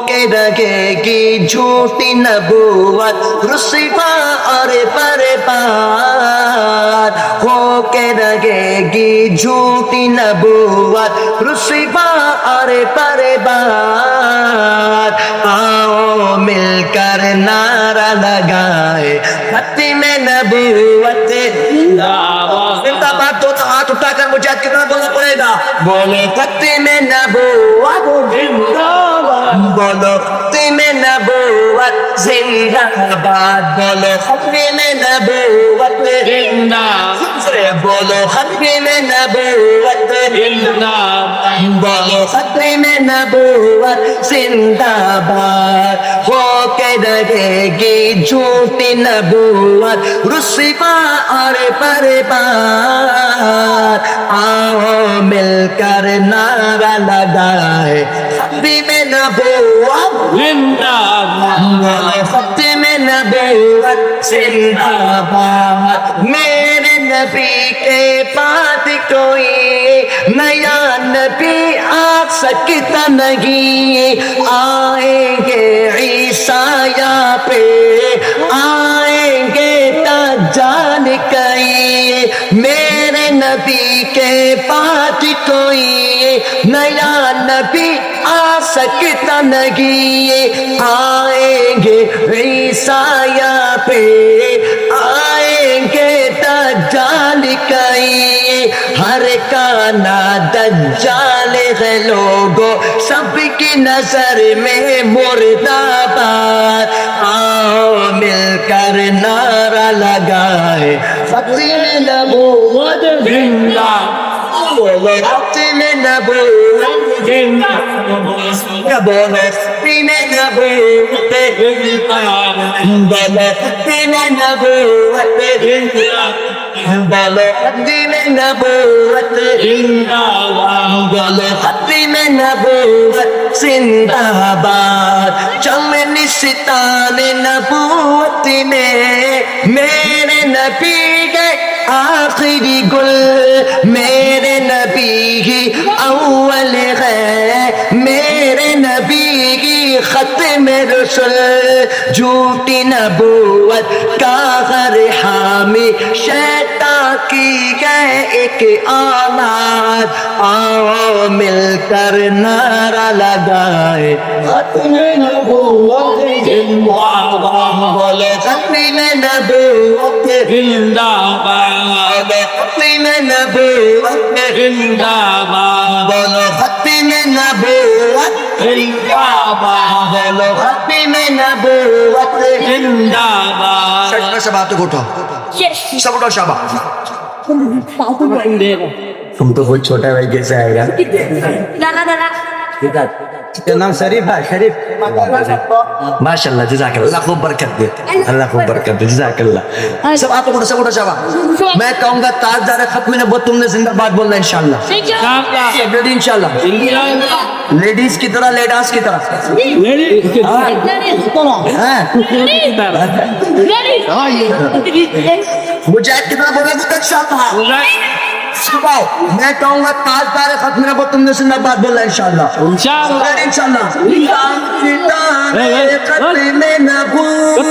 کے رہے گی جھوٹی نبوت رسوا اور برباد ہو کے رہے گی جھوٹی نبوت رسوا اور برباد آؤ مل کر نعرہ لگائے ختم نبوت زندہ باد تو ہاتھ اٹھا کر مجھے کتنا بولنا پڑے گا بولے ختم نبوت بولو ختم نبوت زندہ باد بولو ختم نبوت زندہ بولو ختم نبوت زندہ بولو ختم نبوت زندہ باد ہو کے رہے گی جھوٹی نبوت رسوا اور برباد آؤ مل کر نعرہ لگائے ختم نبوت زندہ باد ختم نبوت زندہ باد میرے نبی کے بعد کوئی نیا نبی آ سکتا نہیں آئیں گے عیسیٰ پہ آئیں گے دجال کئی میرے نبی کے بعد کوئی نیا نبی آ سکتا نہیں آئیں گے عیسیٰ پہ آئیں گے دجال کئی ہر کانا دجال ہے لوگوں سب کی نظر میں مرداباد آؤ مل کر نعرہ لگائے ختم نبوت زندہ ختم نبوت زندہ بولو ختم نبوت بولو ختم نبوت بولو ختم نبوت بولو ختم نبوت زندہ باد چمن ستان نبوت میں میرے نبی گئے آخری گل میرے نبی ہی اول ہے میرے نبی کی ختم رسل جھوٹی نبوت کا ہر حامی شیطان کی ہے ایک اولاد آؤ مل کر نعرہ لگائے ختم نبوت زندہ باد بولے ختم نبوت زندہ باد ختم نبوت زندہ باد بولو ختم نبوت زندہ باد بولو ختم نبوت زندہ باد سب ہاتھوں کو اٹھاؤ سب اٹھاؤ شاباش تم تو بہت چھوٹا بھائی کیسے آئے گا کیا نام شریف ہے شریف ماشاء اللہ جزاک اللہ خوب برکت دے اللہ خوب برکت دے جزاک اللہ سب آپ کو سب اٹھا شاباش میں کہوں گا تاجدار ختم نبوت تم نے زندہ باد بولنا انشاءاللہ انشاءاللہ لیڈیز کی طرح لیڈاس کی طرح مجاہد کی طرح بولے گا انشاءاللہ میں کہوں گا تاجدار ختم نبوت تم نے زندہ باد بولنا انشاءاللہ انشاءاللہ ختم نبوت